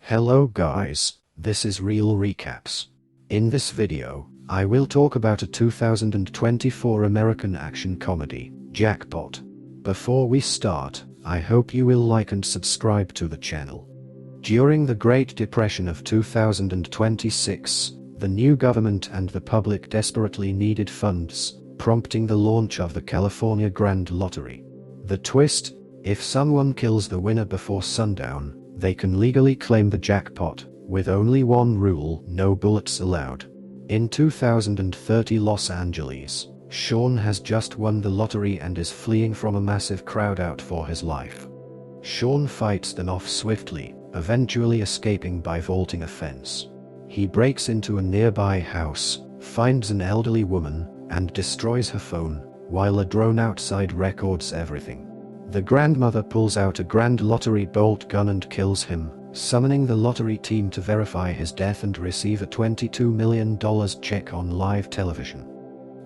Hello guys, this is Real Recaps. In this video, I will talk about a 2024 American action comedy, Jackpot. Before we start, I hope you will like and subscribe to the channel. During the Great Depression of 2026, the new government and the public desperately needed funds, prompting the launch of the California Grand Lottery. The twist: if someone kills the winner before sundown, they can legally claim the jackpot, with only one rule: no bullets allowed. In 2030 Los Angeles, Sean has just won the lottery and is fleeing from a massive crowd out for his life. Sean fights them off swiftly, eventually escaping by vaulting a fence. He breaks into a nearby house, finds an elderly woman, and destroys her phone, while a drone outside records everything. The grandmother pulls out a Grand Lottery bolt gun and kills him, summoning the lottery team to verify his death and receive a $22 million check on live television.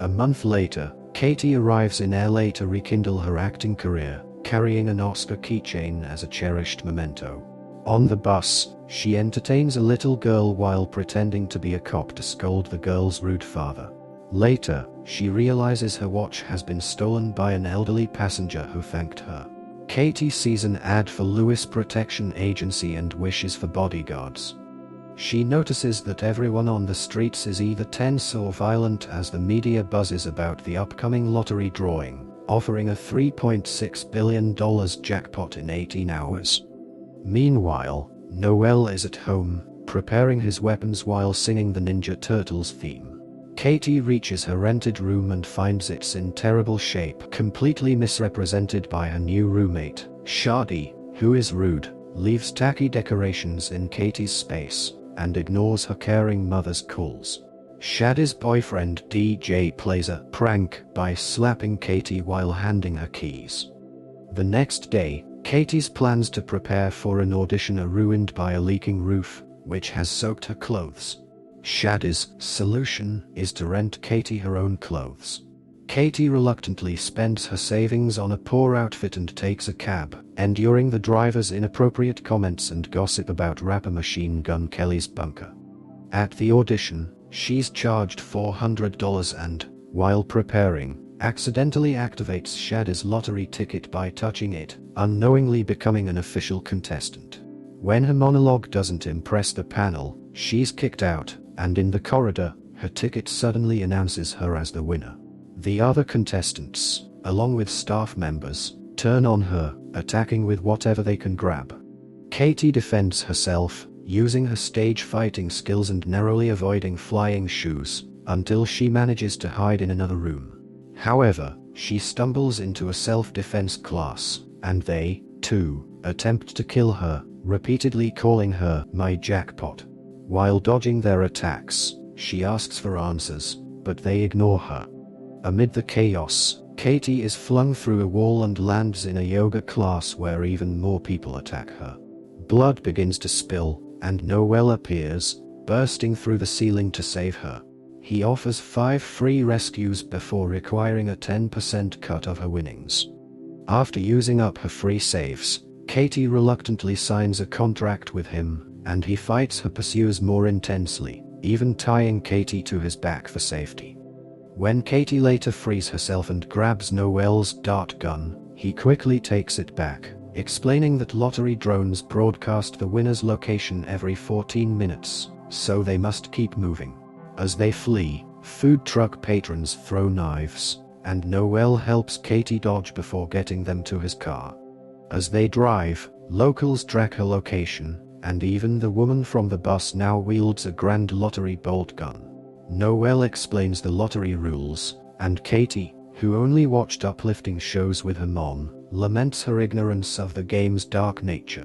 A month later, Katie arrives in LA to rekindle her acting career, carrying an Oscar keychain as a cherished memento. On the bus, she entertains a little girl while pretending to be a cop to scold the girl's rude father. Later, she realizes her watch has been stolen by an elderly passenger who thanked her. Katie sees an ad for Lewis Protection Agency and wishes for bodyguards. She notices that everyone on the streets is either tense or violent as the media buzzes about the upcoming lottery drawing, offering a $3.6 billion jackpot in 18 hours. Meanwhile, Noel is at home, preparing his weapons while singing the Ninja Turtles theme. Katie reaches her rented room and finds it's in terrible shape, completely misrepresented by her new roommate, Shadi, who is rude, leaves tacky decorations in Katie's space, and ignores her caring mother's calls. Shadi's boyfriend DJ plays a prank by slapping Katie while handing her keys. The next day, Katie's plans to prepare for an audition are ruined by a leaking roof, which has soaked her clothes. Shadi's solution is to rent Katie her own clothes. Katie reluctantly spends her savings on a poor outfit and takes a cab, enduring the driver's inappropriate comments and gossip about rapper Machine Gun Kelly's bunker. At the audition, she's charged $400 and, while preparing, accidentally activates Shadi's lottery ticket by touching it, unknowingly becoming an official contestant. When her monologue doesn't impress the panel, she's kicked out, and in the corridor, her ticket suddenly announces her as the winner. The other contestants, along with staff members, turn on her, attacking with whatever they can grab. Katie defends herself, using her stage fighting skills and narrowly avoiding flying shoes, until she manages to hide in another room. However, she stumbles into a self-defense class, and they, too, attempt to kill her, repeatedly calling her "my jackpot." While dodging their attacks, she asks for answers, but they ignore her. Amid the chaos, Katie is flung through a wall and lands in a yoga class where even more people attack her. Blood begins to spill, and Noel appears, bursting through the ceiling to save her. He offers 5 free rescues before requiring a 10% cut of her winnings. After using up her free saves, Katie reluctantly signs a contract with him, and he fights her pursuers more intensely, even tying Katie to his back for safety. When Katie later frees herself and grabs Noel's dart gun, he quickly takes it back, explaining that lottery drones broadcast the winner's location every 14 minutes, so they must keep moving. As they flee, food truck patrons throw knives, and Noel helps Katie dodge before getting them to his car. As they drive, locals track her location, and even the woman from the bus now wields a Grand Lottery bolt gun. Noel explains the lottery rules, and Katie, who only watched uplifting shows with her mom, laments her ignorance of the game's dark nature.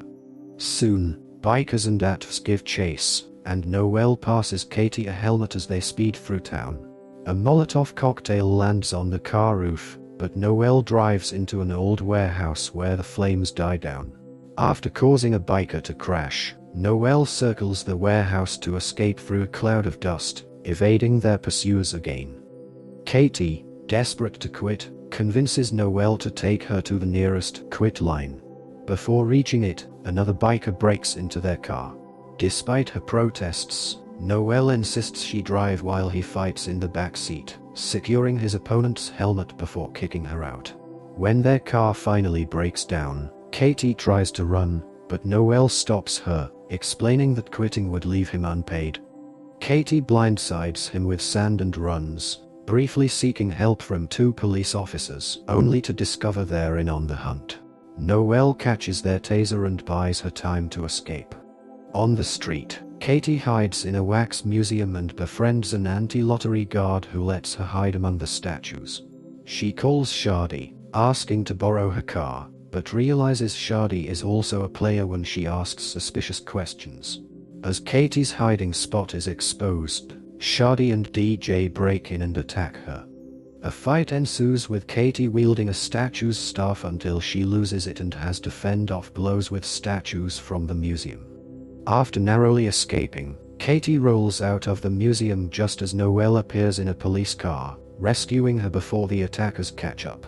Soon, bikers and ATVs give chase, and Noel passes Katie a helmet as they speed through town. A Molotov cocktail lands on the car roof, but Noel drives into an old warehouse where the flames die down. After causing a biker to crash, Noel circles the warehouse to escape through a cloud of dust, evading their pursuers again. Katie, desperate to quit, convinces Noel to take her to the nearest quit line. Before reaching it, another biker breaks into their car. Despite her protests, Noel insists she drive while he fights in the back seat, securing his opponent's helmet before kicking her out. When their car finally breaks down, Katie tries to run, but Noel stops her, explaining that quitting would leave him unpaid. Katie blindsides him with sand and runs, briefly seeking help from 2 police officers, only to discover they're in on the hunt. Noel catches their taser and buys her time to escape. On the street, Katie hides in a wax museum and befriends an anti-lottery guard who lets her hide among the statues. She calls Shadi, asking to borrow her car, but realizes Shadi is also a player when she asks suspicious questions. As Katie's hiding spot is exposed, Shadi and DJ break in and attack her. A fight ensues with Katie wielding a statue's staff until she loses it and has to fend off blows with statues from the museum. After narrowly escaping, Katie rolls out of the museum just as Noel appears in a police car, rescuing her before the attackers catch up.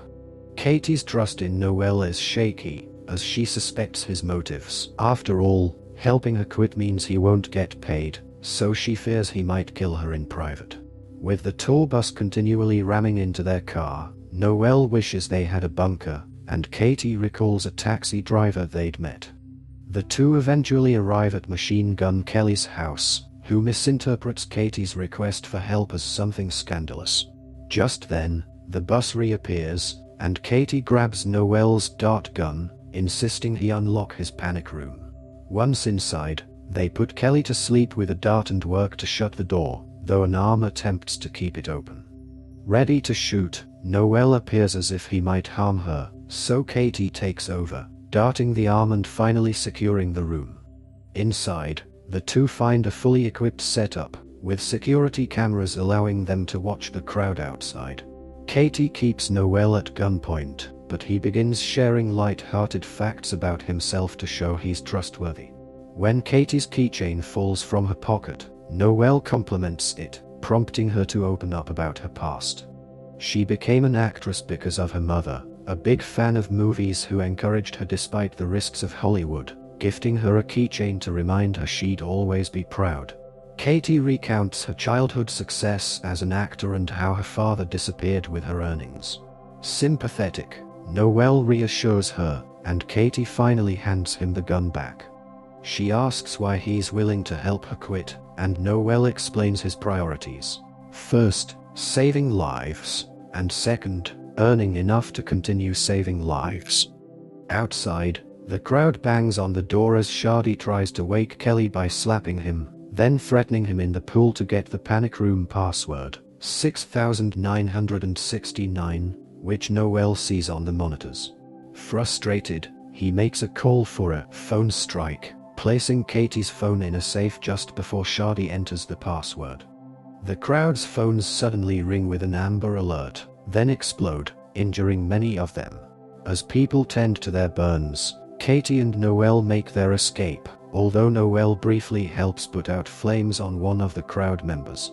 Katie's trust in Noel is shaky, as she suspects his motives. After all, helping her quit means he won't get paid, so she fears he might kill her in private. With the tour bus continually ramming into their car, Noel wishes they had a bunker, and Katie recalls a taxi driver they'd met. The two eventually arrive at Machine Gun Kelly's house, who misinterprets Katie's request for help as something scandalous. Just then, the bus reappears, and Katie grabs Noel's dart gun, insisting he unlock his panic room. Once inside, they put Kelly to sleep with a dart and work to shut the door, though an arm attempts to keep it open. Ready to shoot, Noel appears as if he might harm her, so Katie takes over, darting the arm and finally securing the room. Inside, the two find a fully equipped setup, with security cameras allowing them to watch the crowd outside. Katie keeps Noel at gunpoint, but he begins sharing light-hearted facts about himself to show he's trustworthy. When Katie's keychain falls from her pocket, Noel compliments it, prompting her to open up about her past. She became an actress because of her mother, a big fan of movies who encouraged her despite the risks of Hollywood, gifting her a keychain to remind her she'd always be proud. Katie recounts her childhood success as an actor and how her father disappeared with her earnings. Sympathetic, Noel reassures her, and Katie finally hands him the gun back. She asks why he's willing to help her quit, and Noel explains his priorities. First, saving lives, and second, earning enough to continue saving lives. Outside, the crowd bangs on the door as Shadi tries to wake Kelly by slapping him, then threatening him in the pool to get the panic room password, 6969, which Noel sees on the monitors. Frustrated, he makes a call for a phone strike, placing Katie's phone in a safe just before Shadi enters the password. The crowd's phones suddenly ring with an amber alert, then explode, injuring many of them. As people tend to their burns, Katie and Noel make their escape, although Noel briefly helps put out flames on one of the crowd members.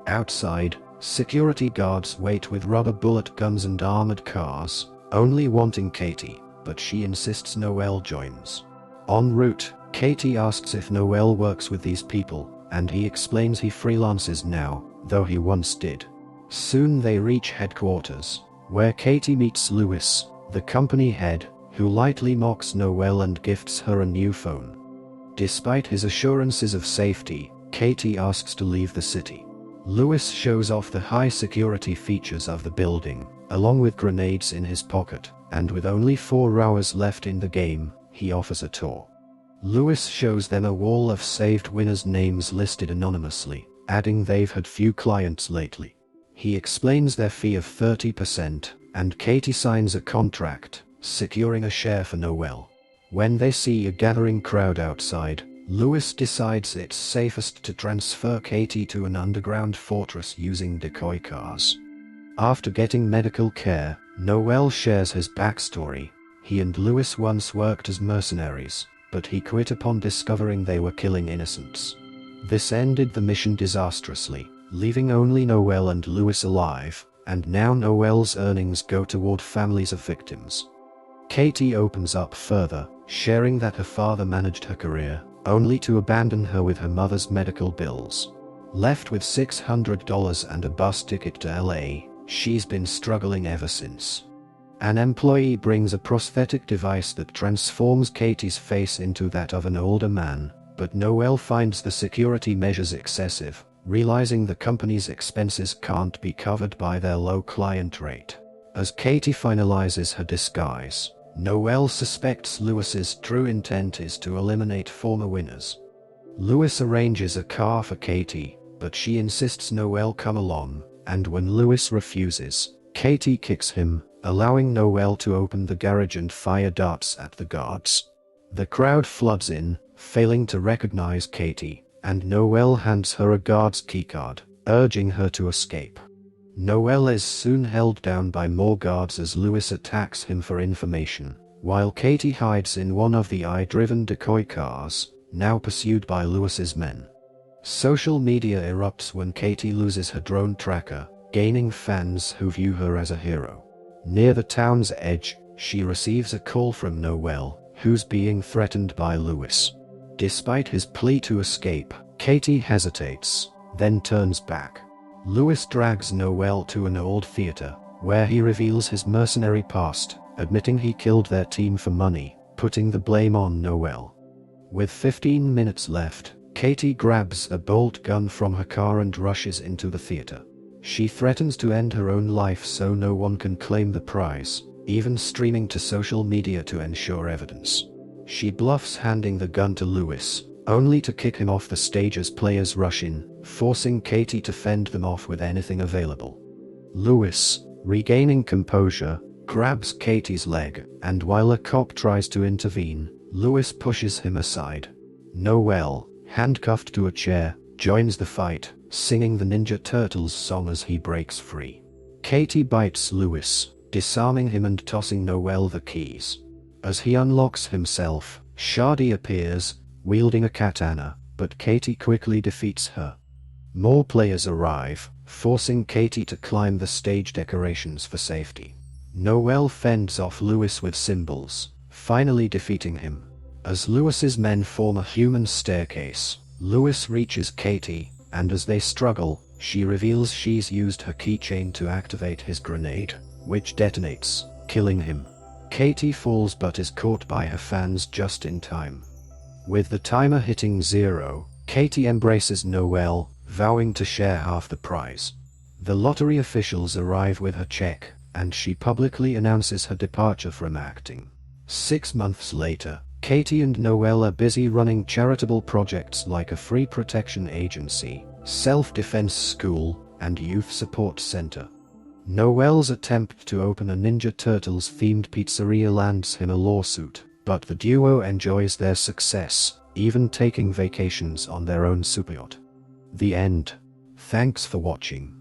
Outside, security guards wait with rubber bullet guns and armored cars, only wanting Katie, but she insists Noel joins. En route, Katie asks if Noel works with these people, and he explains he freelances now, though he once did. Soon they reach headquarters, where Katie meets Lewis, the company head, who lightly mocks Noel and gifts her a new phone. Despite his assurances of safety, Katie asks to leave the city. Lewis shows off the high security features of the building, along with grenades in his pocket, and with only 4 hours left in the game, he offers a tour. Lewis shows them a wall of saved winners' names listed anonymously, adding they've had few clients lately. He explains their fee of 30%, and Katie signs a contract, securing a share for Noel. When they see a gathering crowd outside, Lewis decides it's safest to transfer Katie to an underground fortress using decoy cars. After getting medical care, Noel shares his backstory. He and Lewis once worked as mercenaries, but he quit upon discovering they were killing innocents. This ended the mission disastrously, leaving only Noel and Lewis alive, and now Noel's earnings go toward families of victims. Katie opens up further, sharing that her father managed her career, only to abandon her with her mother's medical bills. Left with $600 and a bus ticket to LA, she's been struggling ever since. An employee brings a prosthetic device that transforms Katie's face into that of an older man, but Noelle finds the security measures excessive, realizing the company's expenses can't be covered by their low client rate. As Katie finalizes her disguise, Noelle suspects Lewis's true intent is to eliminate former winners. Lewis arranges a car for Katie, but she insists Noelle come along, and when Lewis refuses, Katie kicks him, allowing Noelle to open the garage and fire darts at the guards. The crowd floods in, failing to recognize Katie, and Noelle hands her a guard's keycard, urging her to escape. Noelle is soon held down by more guards as Lewis attacks him for information, while Katie hides in one of the eye-driven decoy cars, now pursued by Lewis's men. Social media erupts when Katie loses her drone tracker, gaining fans who view her as a hero. Near the town's edge, she receives a call from Noelle, who's being threatened by Lewis. Despite his plea to escape, Katie hesitates, then turns back. Lewis drags Noelle to an old theater, where he reveals his mercenary past, admitting he killed their team for money, putting the blame on Noelle. With 15 minutes left, Katie grabs a bolt gun from her car and rushes into the theater. She threatens to end her own life so no one can claim the prize, even streaming to social media to ensure evidence. She bluffs handing the gun to Lewis, only to kick him off the stage as players rush in, forcing Katie to fend them off with anything available. Lewis, regaining composure, grabs Katie's leg, and while a cop tries to intervene, Lewis pushes him aside. Noelle, handcuffed to a chair, joins the fight, singing the Ninja Turtles song as he breaks free. Katie bites Lewis, disarming him and tossing Noelle the keys. As he unlocks himself, Shadi appears, wielding a katana, but Katie quickly defeats her. More players arrive, forcing Katie to climb the stage decorations for safety. Noelle fends off Lewis with cymbals, finally defeating him. As Lewis's men form a human staircase, Lewis reaches Katie, and as they struggle, she reveals she's used her keychain to activate his grenade, which detonates, killing him. Katie falls but is caught by her fans just in time. With the timer hitting 0, Katie embraces Noelle, vowing to share half the prize. The lottery officials arrive with her check, and she publicly announces her departure from acting. 6 months later, Katie and Noelle are busy running charitable projects like a free protection agency, self-defense school, and youth support center. Noelle's attempt to open a Ninja Turtles-themed pizzeria lands him a lawsuit, but the duo enjoys their success, even taking vacations on their own superyacht. The end. Thanks for watching.